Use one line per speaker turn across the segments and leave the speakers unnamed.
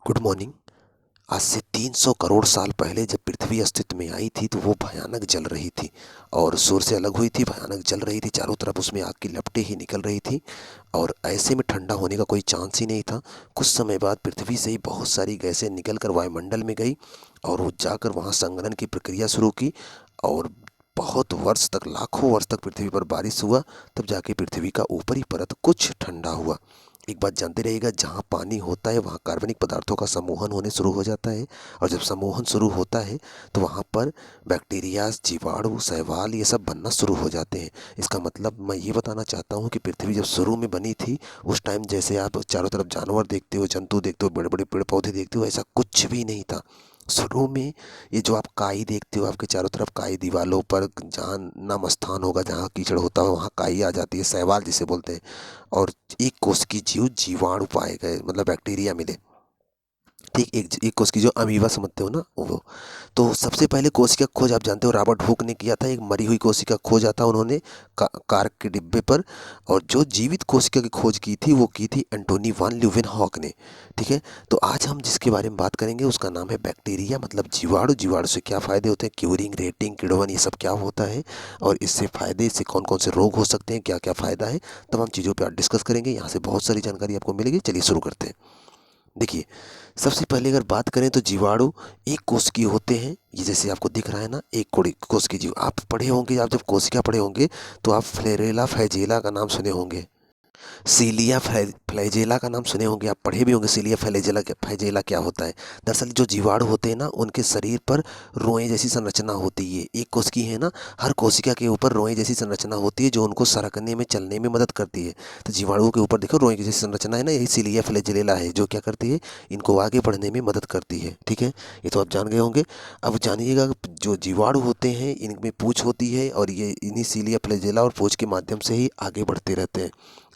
Good morning. आज से 300 करोड़ साल पहले जब पृथ्वी अस्तित्व में आई थी तो वो भयानक जल रही थी और सूर्य से अलग हुई थी, भयानक जल रही थी, चारों तरफ उसमें आग की लपटें ही निकल रही थी और ऐसे में ठंडा होने का कोई चांस ही नहीं था। कुछ समय बाद पृथ्वी से ही बहुत सारी गैसें निकल कर वायुमंडल में गई और वो जाकर वहाँ संघनन की प्रक्रिया शुरू की और बहुत वर्ष तक, लाखों वर्ष तक पृथ्वी पर बारिश हुआ। तब जाके पृथ्वी का ऊपरी परत कुछ ठंडा हुआ। एक बात जानते रहिएगा, जहाँ पानी होता है वहाँ कार्बनिक पदार्थों का समूहन होने शुरू हो जाता है और जब समूहन शुरू होता है तो वहाँ पर बैक्टीरिया, जीवाणु, शैवाल ये सब बनना शुरू हो जाते हैं। इसका मतलब मैं ये बताना चाहता हूँ कि पृथ्वी जब शुरू में बनी थी उस टाइम जैसे आप चारों तरफ जानवर देखते हो, जंतु देखते हो, बड़े बड़े पेड़ पौधे देखते हो, ऐसा कुछ भी नहीं था। शुरू में ये जो आप काई देखते हो, आपके चारों तरफ काई, दीवालों पर जहाँ नम स्थान होगा, जहाँ कीचड़ होता है वहाँ काई आ जाती है, शैवाल जिसे बोलते हैं। और एक कोश की जीवाणु पाए गए, मतलब बैक्टीरिया मिले। ठीक, एक कोश की जो अमीबा समझते हो ना वो। तो सबसे पहले कोशिका खोज आप जानते हो रॉबर्ट हुक ने किया था। एक मरी हुई कोशिका खोजा था उन्होंने कार के डिब्बे पर। और जो जीवित कोशिका की खोज की थी वो की थी एंटोनी वान ल्यूवेनहॉक ने। ठीक है, तो आज हम जिसके बारे में बात करेंगे उसका नाम है बैक्टीरिया, मतलब जीवाणु। जीवाणु से क्या फ़ायदे होते हैं, क्यूरिंग, रेटिंग, किण्वन, ये सब क्या होता है और इससे फ़ायदे, इससे कौन कौन से रोग हो सकते हैं, क्या क्या फ़ायदा है, तमाम चीज़ों पर आज डिस्कस करेंगे। यहाँ से बहुत सारी जानकारी आपको मिलेगी। चलिए शुरू करते हैं। देखिए, सबसे पहले अगर बात करें तो जीवाणु एक कोशिकीय होते हैं। ये जैसे आपको दिख रहा है ना, एक कोशिकीय जीव। आप पढ़े होंगे, आप जब कोशिका पढ़े होंगे तो आप फ्लेरेला फ्लैजेला का नाम सुने होंगे। सीलिया फ्लैजेला का नाम सुने होंगे, आप पढ़े भी होंगे सीलिया फ्लैजेला क्या होता है। दरअसल जो जीवाणु होते हैं ना उनके शरीर पर रोए जैसी संरचना होती है। एक कोशिकी है ना, हर कोशिका के ऊपर रोए जैसी संरचना होती है जो उनको सरकने में, चलने में मदद करती है। तो जीवाणुओं के ऊपर देखो रोए की जैसी संरचना है ना, यही सीलिया फ्लैजेला है जो क्या करती है, इनको आगे बढ़ने में मदद करती है। ठीक है, ये तो आप जान गए होंगे। अब जानिएगा, जो जीवाणु होते हैं इनमें पूंछ होती है और ये इन्हीं सीलिया फ्लैजेला और पूंछ के माध्यम से ही आगे बढ़ते रहते हैं।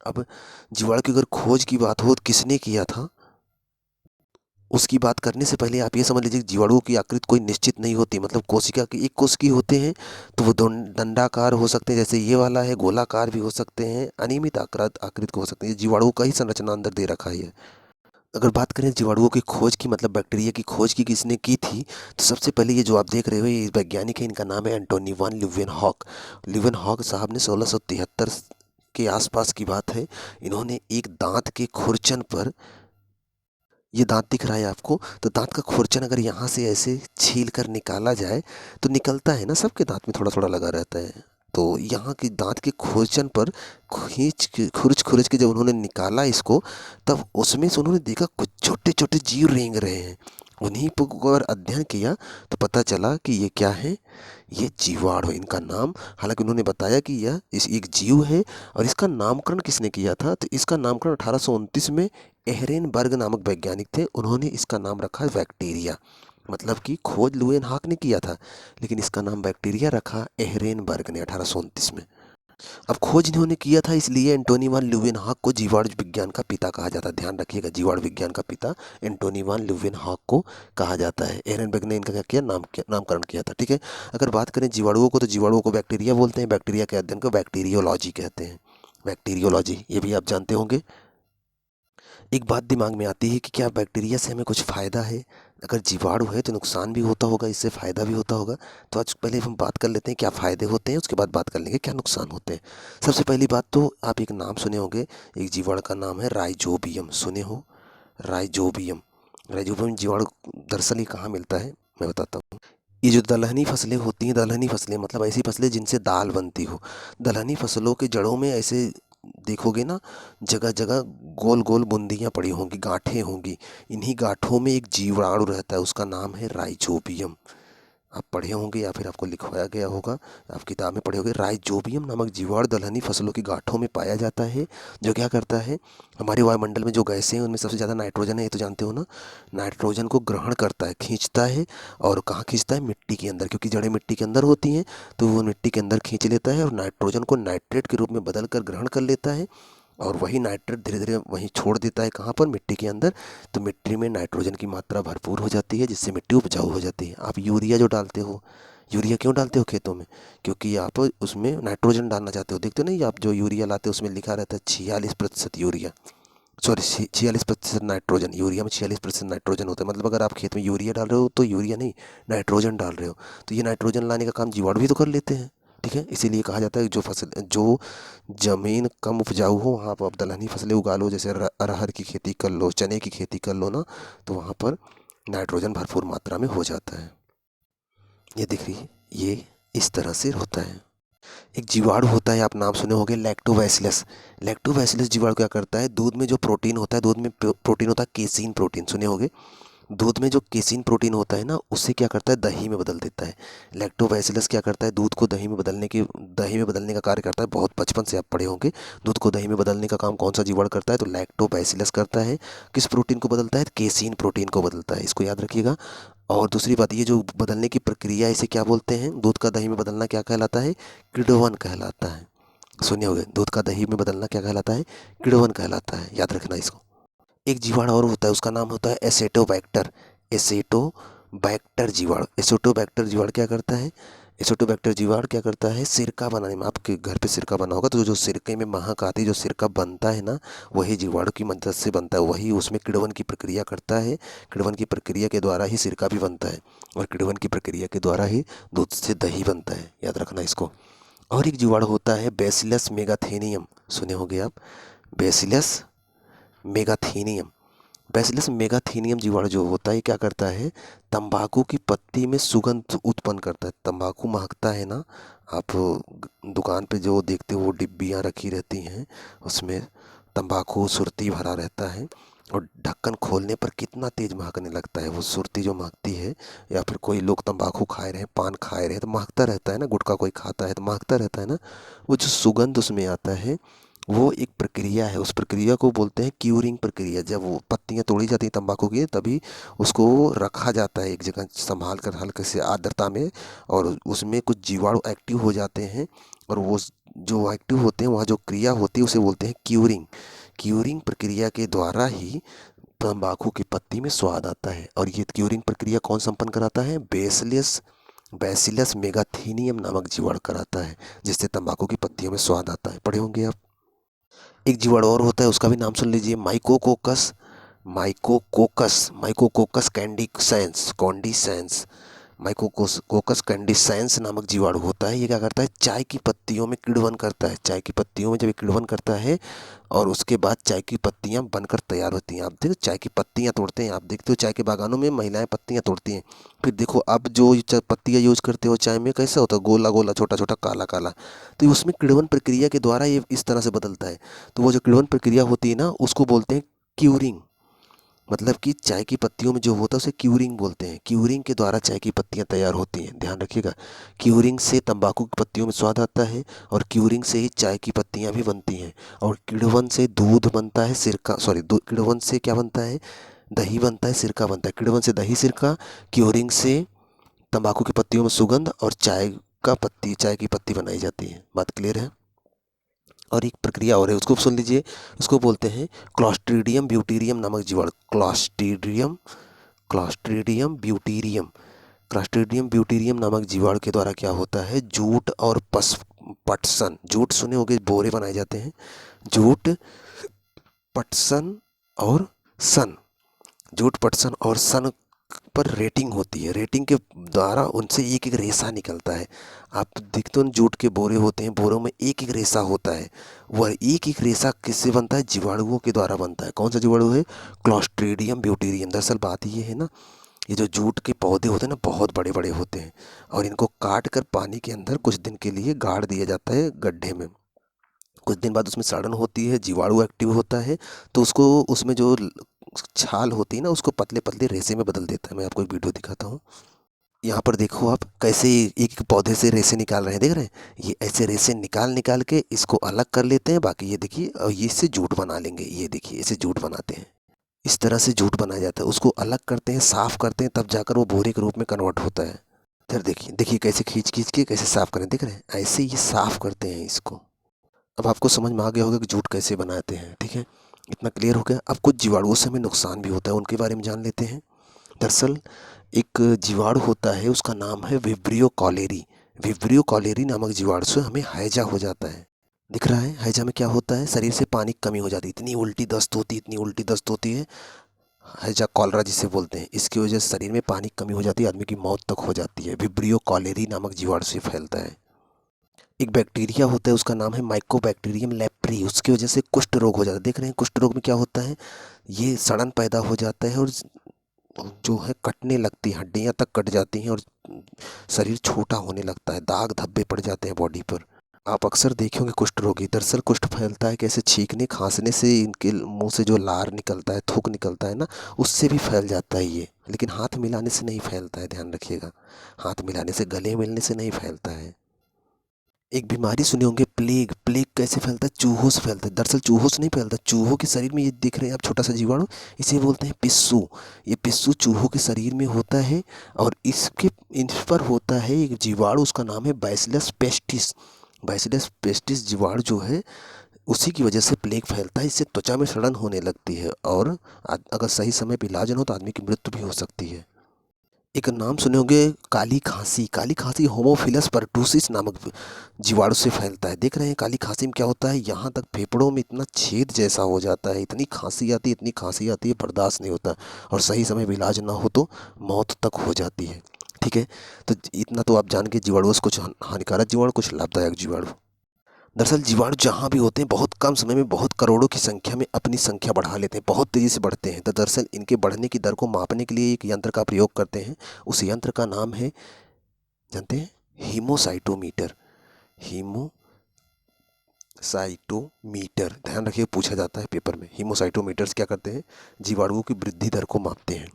अब जीवाणु की अगर खोज की बात हो तो किसने किया था, उसकी बात करने से पहले आप ये समझ लीजिए कि जीवाणुओं की आकृति कोई निश्चित नहीं होती। मतलब कोशिका की एक कोशिकीय होते हैं तो वो दंडाकार हो सकते हैं, जैसे ये वाला है, गोलाकार भी हो सकते हैं, अनियमित आकृति के हो सकते हैं। जीवाणुओं का ही संरचना अंदर दे रखा है। अगर बात करें जीवाणुओं की खोज की, मतलब बैक्टीरिया की खोज की किसने की थी, तो सबसे पहले ये जो आप देख रहे हो ये वैज्ञानिक है, इनका नाम है एंटोनी वान ल्यूवेनहॉक। ल्यूवेनहॉक साहब ने 1673 के आसपास की बात है। इन्होंने एक दांत के खुरचन पर, ये दांत दिख रहा है आपको, तो दांत का खुरचन अगर यहाँ से ऐसे छील कर निकाला जाए तो निकलता है ना, सबके दांत में थोड़ा थोड़ा लगा रहता है। तो यहाँ की दांत के खुरचन पर खुरच खुरच के जब उन्होंने निकाला इसको, तब उसमें से उन्होंने देखा कुछ छोटे छोटे जीव रेंग रहे हैं। उन्हीं पर अगर अध्ययन किया तो पता चला कि ये क्या है, ये जीवाणु है इनका नाम। हालांकि उन्होंने बताया कि यह इस एक जीव है। और इसका नामकरण किसने किया था, तो इसका नामकरण 1829 में एहरेनबर्ग नामक वैज्ञानिक थे, उन्होंने इसका नाम रखा बैक्टीरिया। मतलब कि खोज लुएनहाक ने किया था लेकिन इसका नाम बैक्टीरिया रखा एहरेनबर्ग ने 1829 में। अब खोज इन्होंने किया था इसलिए एंटोनी वान ल्यूवेनहॉक को जीवाणु विज्ञान का पिता कहा जाता है। ध्यान रखिएगा, जीवाणु विज्ञान का पिता एंटोनी वान ल्यूवेनहॉक को कहा जाता है। एहरेनबर्ग ने इनका क्या किया, नामकरण किया था। ठीक है, अगर बात करें जीवाणुओं को तो जीवाणुओं को बैक्टीरिया बोलते हैं, बैक्टीरिया के अध्ययन को बैक्टीरियोलॉजी कहते हैं। बैक्टीरियोलॉजी ये भी आप जानते होंगे। एक बात दिमाग में आती है कि क्या बैक्टीरिया से हमें कुछ फ़ायदा है। अगर जीवाणु है तो नुकसान भी होता होगा, इससे फ़ायदा भी होता होगा। तो आज पहले हम बात कर लेते हैं क्या फ़ायदे होते हैं, उसके बाद बात कर लेंगे क्या नुकसान होते हैं। सबसे पहली बात तो आप एक नाम सुने होंगे, एक जीवाणु का नाम है राइजोबियम, सुने हो, राइजोबियम। राइजोबियम जीवाणु दरअसल ये कहाँ मिलता है मैं बताता हूँ। ये जो दलहनी फसलें होती हैं, दलहनी फसलें मतलब ऐसी फसलें जिनसे दाल बनती हो। दलहनी फसलों के जड़ों में ऐसे देखोगे ना, जगह जगह गोल गोल बूंदियाँ पड़ी होंगी, गांठें होंगी। इन्हीं गांठों में एक जीवाणु रहता है, उसका नाम है राइजोबियम। आप पढ़े होंगे या फिर आपको लिखवाया गया होगा, आप किताब में पढ़े होंगे। राइजोबियम नामक जीवाणु दलहनी फसलों की गांठों में पाया जाता है। जो क्या करता है, हमारे वायुमंडल में जो गैसें हैं उनमें सबसे ज़्यादा नाइट्रोजन है, ये तो जानते हो ना। नाइट्रोजन को ग्रहण करता है, खींचता है। और कहाँ खींचता है, मिट्टी के अंदर, क्योंकि जड़ें मिट्टी के अंदर होती हैं तो वो मिट्टी के अंदर खींच लेता है और नाइट्रोजन को नाइट्रेट के रूप में बदल कर ग्रहण कर लेता है। और वही नाइट्रेट धीरे धीरे वहीं छोड़ देता है, कहाँ पर, मिट्टी के अंदर। तो मिट्टी में नाइट्रोजन की मात्रा भरपूर हो जाती है जिससे मिट्टी उपजाऊ हो जाती है। आप यूरिया जो डालते हो, यूरिया क्यों डालते हो खेतों में, क्योंकि आप उसमें नाइट्रोजन डालना चाहते हो। देखते हो नहीं, आप जो यूरिया लाते हो उसमें लिखा रहता है 46% यूरिया। सॉरी 46% नाइट्रोजन, यूरिया में 46% नाइट्रोजन होता है। मतलब अगर आप खेत में यूरिया डाल रहे हो तो यूरिया नहीं, नाइट्रोजन डाल रहे हो, तो ये नाइट्रोजन लाने का काम जीवाणु भी तो कर लेते हैं। ठीक है, इसीलिए कहा जाता है जो फसल, जो ज़मीन कम उपजाऊ हो वहाँ पर आप दलहनी फसलें उगा लो, जैसे अरहर की खेती कर लो, चने की खेती कर लो ना, तो वहाँ पर नाइट्रोजन भरपूर मात्रा में हो जाता है। ये दिख रही है, ये इस तरह से होता है। एक जीवाणु होता है, आप नाम सुने होंगे, लैक्टोबैसिलस। लैक्टोबैसिलस जीवाणु क्या करता है, दूध में जो प्रोटीन होता है, दूध में प्रोटीन होता है केसीन प्रोटीन, सुने होंगे। दूध में जो केसीन प्रोटीन होता है ना, उससे क्या करता है, दही में बदल देता है। लैक्टोबैसिलस क्या करता है, दूध को दही में बदलने का कार्य करता है। बहुत बचपन से आप पढ़े होंगे, दूध को दही में बदलने का काम कौन सा जीवाणु करता है, तो लैक्टोबैसिलस करता है। किस प्रोटीन को बदलता है, केसीन प्रोटीन को बदलता है, इसको याद रखिएगा। और दूसरी बात, ये जो बदलने की प्रक्रिया, इसे क्या बोलते हैं, दूध का दही में बदलना क्या कहलाता है, किण्वन कहलाता है। सुने होंगे, दूध का दही में बदलना क्या कहलाता है, किण्वन कहलाता है, याद रखना इसको। एक जीवाणु और होता है, उसका नाम होता है एसेटोबैक्टर। एसेटोबैक्टर जीवाणु, एसेटोबैक्टर जीवाणु क्या करता है, एसेटोबैक्टर जीवाणु क्या करता है, सिरका बनाने में, आपके घर पे सिरका बना होगा तो जो सिरके में महक आती है, जो सिरका बनता है ना, वही जीवाणु की मदद से बनता है। वही उसमें किण्वन की प्रक्रिया करता है, किण्वन की प्रक्रिया के द्वारा ही सिरका भी बनता है, और किण्वन की प्रक्रिया के द्वारा ही दूध से दही बनता है, याद रखना इसको। और एक जीवाणु होता है बेसिलस मेगाथेनियम, सुने होंगे आप, बेसिलस मेगाथेनियम। बेसिलस मेगाथीनियम जीवाणु जो होता है क्या करता है, तंबाकू की पत्ती में सुगंध उत्पन्न करता है। तंबाकू महकता है ना, आप दुकान पे जो देखते हो वो डिब्बियाँ रखी रहती हैं, उसमें तंबाकू सुरती भरा रहता है, और ढक्कन खोलने पर कितना तेज महकने लगता है वो सुरती जो महकती है। या फिर कोई लोग तंबाकू खाए रहे हैं, पान खाए रहे हैं, तो महकता रहता है ना, गुटखा कोई खाता है तो महकता रहता है ना, वो जो सुगंध उसमें आता है, वो एक प्रक्रिया है। उस प्रक्रिया को बोलते हैं क्यूरिंग प्रक्रिया। जब वो पत्तियाँ तोड़ी जाती हैं तंबाकू की, तभी उसको रखा जाता है एक जगह संभाल कर हल्के से आर्द्रता में, और उसमें कुछ जीवाणु एक्टिव हो जाते हैं, और वो जो एक्टिव होते हैं, वहाँ जो क्रिया होती है उसे बोलते हैं क्यूरिंग। क्यूरिंग प्रक्रिया के द्वारा ही तंबाकू की पत्ती में स्वाद आता है। और ये क्यूरिंग प्रक्रिया कौन संपन्न कराता है, बेसिलस बेसिलस मेगाथीनियम नामक जीवाणु कराता है, जिससे तंबाकू की पत्तियों में स्वाद आता है, पढ़े होंगे आप। एक जीवाणु और होता है, उसका भी नाम सुन लीजिए, माइकोकोकस। माइकोकोकस कैंडिसेंस कॉन्डिसेंस माइकोकोकस कैंडिसेंस नामक जीवाणु होता है। ये क्या करता है, चाय की पत्तियों में किण्वन करता है। चाय की पत्तियों में जब ये किण्वन करता है, और उसके बाद चाय की पत्तियां बनकर तैयार होती हैं। आप देखो चाय की पत्तियां तोड़ते हैं, आप देखते हो चाय के बागानों में महिलाएं पत्तियां तोड़ती हैं। फिर देखो अब जो पत्तियां यूज करते हो चाय में, कैसा होता है, गोला गोला छोटा छोटा काला काला, तो ये उसमें किण्वन प्रक्रिया के द्वारा ये इस तरह से बदलता है। तो वो जो किण्वन प्रक्रिया होती है ना, उसको बोलते हैं क्यूरिंग। मतलब कि चाय की पत्तियों में जो होता है उसे क्यूरिंग बोलते हैं। क्यूरिंग के द्वारा चाय की पत्तियां तैयार होती हैं, ध्यान रखिएगा। क्यूरिंग से तंबाकू की पत्तियों में स्वाद आता है, और क्यूरिंग से ही चाय की पत्तियां भी बनती हैं। और किण्वन से दूध बनता है, सिरका, सॉरी, किण्वन से क्या बनता है, दही बनता है, सिरका बनता है। किण्वन से दही, सिरका, क्यूरिंग से तंबाकू की पत्तियों में सुगंध, और चाय की पत्ती बनाई जाती है। बात क्लियर है। और एक प्रक्रिया और है, उसको सुन लीजिए, उसको बोलते हैं क्लॉस्ट्रीडियम ब्यूटीरियम नामक जीवाणु। क्लॉस्ट्रीडियम ब्यूटीरियम क्लॉस्ट्रीडियम ब्यूटीरियम नामक जीवाणु के द्वारा क्या होता है, जूट और पटसन, जूट सुने होंगे, बोरे बनाए जाते हैं, जूट, पटसन और सन, जूट, पटसन और सन पर रेटिंग होती है। रेटिंग के द्वारा उनसे एक एक रेशा निकलता है। आप देखते हो जूट के बोरे होते हैं, बोरों में एक एक रेशा होता है। वह एक एक रेशा किससे बनता है, जीवाणुओं के द्वारा बनता है। कौन सा जीवाणु है, क्लॉस्ट्रीडियम ब्यूटीरियम। दरअसल बात ये है ना, ये जो जूट के पौधे होते हैं ना, बहुत बड़े बड़े होते हैं, और इनको काट कर पानी के अंदर कुछ दिन के लिए गाड़ दिया जाता है गड्ढे में। कुछ दिन बाद उसमें सड़न होती है, जीवाणु एक्टिव होता है, तो उसको, उसमें जो छाल होती है ना, उसको पतले पतले रेशे में बदल देता है। मैं आपको एक वीडियो दिखाता हूँ। यहाँ पर देखो आप कैसे एक एक पौधे से रेशे निकाल रहे हैं, देख रहे हैं, ये ऐसे रेशे निकाल निकाल के इसको अलग कर लेते हैं। बाकी ये देखिए, और ये इससे जूट बना लेंगे, ये देखिए इसे जूट बनाते हैं। इस तरह से जूट बनाया जाता है, उसको अलग करते हैं, साफ करते हैं, तब जाकर वो बोरे के रूप में कन्वर्ट होता है। फिर देखिए देखिए कैसे खींच खींच के कैसे साफ करें, देख रहे हैं, ऐसे ये साफ करते हैं इसको। अब आपको समझ में आ गया होगा कि जूट कैसे बनाते हैं, ठीक है, इतना क्लियर हो गया। अब कुछ जीवाणुओं से हमें नुकसान भी होता है, उनके बारे में जान लेते हैं। दरअसल एक जीवाणु होता है, उसका नाम है विब्रियो कॉलेरी। विब्रियो कॉलेरी नामक जीवाणु से हमें हैजा हो जाता है। दिख रहा है हैजा में क्या होता है, शरीर से पानी की कमी हो जाती है, इतनी उल्टी दस्त होती है, इतनी उल्टी दस्त होती है, हैजा कॉलरा जिसे बोलते हैं। इसकी वजह से शरीर में पानी की कमी हो जाती है, आदमी की मौत तक हो जाती है। विब्रियो कॉलेरी नामक जीवाणु से फैलता है। एक बैक्टीरिया होता है, उसका नाम है माइकोबैक्टीरियम लेप्री, उसकी वजह से कुष्ठ रोग हो जाता है। देख रहे हैं कुष्ठ रोग में क्या होता है, ये सड़न पैदा हो जाता है और जो है कटने लगती है, हड्डियां तक कट जाती हैं और शरीर छोटा होने लगता है, दाग धब्बे पड़ जाते हैं बॉडी पर। आप अक्सर देखे होंगे कुष्ठ रोगी, दरअसल कुष्ठ फैलता है कैसे, छींकने खांसने से, इनके मुंह से जो लार निकलता है, थूक निकलता है ना, उससे भी फैल जाता है ये। लेकिन हाथ मिलाने से नहीं फैलता है, ध्यान रखिएगा, हाथ मिलाने से, गले मिलने से नहीं फैलता है। एक बीमारी सुने होंगे प्लेग, प्लेग कैसे फैलता है, चूहों से फैलता है। दरअसल चूहों से नहीं फैलता, चूहों के शरीर में ये दिख रहे हैं आप छोटा सा जीवाणु, इसे बोलते हैं पिस्सू। ये पिस्सू चूहों के शरीर में होता है और इसके इस पर होता है एक जीवाणु, उसका नाम है बैसिलस पेस्टिस। बैसिलस पेस्टिस जीवाणु जो है, उसी की वजह से प्लेग फैलता है। इससे त्वचा में सड़न होने लगती है और अगर सही समय पर इलाज न हो तो आदमी की मृत्यु भी हो सकती है। एक नाम सुने होंगे काली खांसी, काली खांसी होमोफिलस परटूसिस नामक जीवाणु से फैलता है। देख रहे हैं काली खांसी में क्या होता है, यहाँ तक फेफड़ों में इतना छेद जैसा हो जाता है, इतनी खांसी आती है, इतनी खांसी आती है, बर्दाश्त नहीं होता और सही समय पर इलाज ना हो तो मौत तक हो जाती है। ठीक है, तो इतना तो आप जान के जीवाणुओं से, कुछ हानिकारक जीवाणु, कुछ लाभदायक जीवाणु। दरअसल जीवाणु जहाँ भी होते हैं बहुत कम समय में बहुत करोड़ों की संख्या में अपनी संख्या बढ़ा लेते हैं, बहुत तेज़ी से बढ़ते हैं। तो दरअसल इनके बढ़ने की दर को मापने के लिए एक यंत्र का प्रयोग करते हैं। उस यंत्र का नाम है, जानते हैं, हीमोसाइटोमीटर। हीमोसाइटोमीटर, ध्यान रखिए, पूछा जाता है पेपर में। हीमोसाइटोमीटर्स क्या करते हैं, जीवाणुओं की वृद्धि दर को मापते हैं।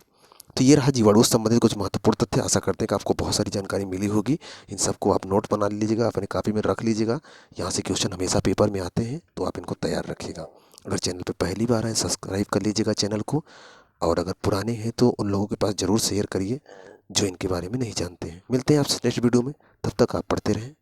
तो ये रहा जीवाणु से संबंधित कुछ महत्वपूर्ण तथ्य। आशा करते हैं कि आपको बहुत सारी जानकारी मिली होगी। इन सबको आप नोट बना लीजिएगा, अपने कॉपी में रख लीजिएगा। यहाँ से क्वेश्चन हमेशा पेपर में आते हैं, तो आप इनको तैयार रखिएगा। अगर चैनल पर पहली बार आए, सब्सक्राइब कर लीजिएगा चैनल को, और अगर पुराने हैं तो उन लोगों के पास ज़रूर शेयर करिए जो इनके बारे में नहीं जानते हैं। मिलते हैं आपसे नेक्स्ट वीडियो में, तब तक आप पढ़ते रहें।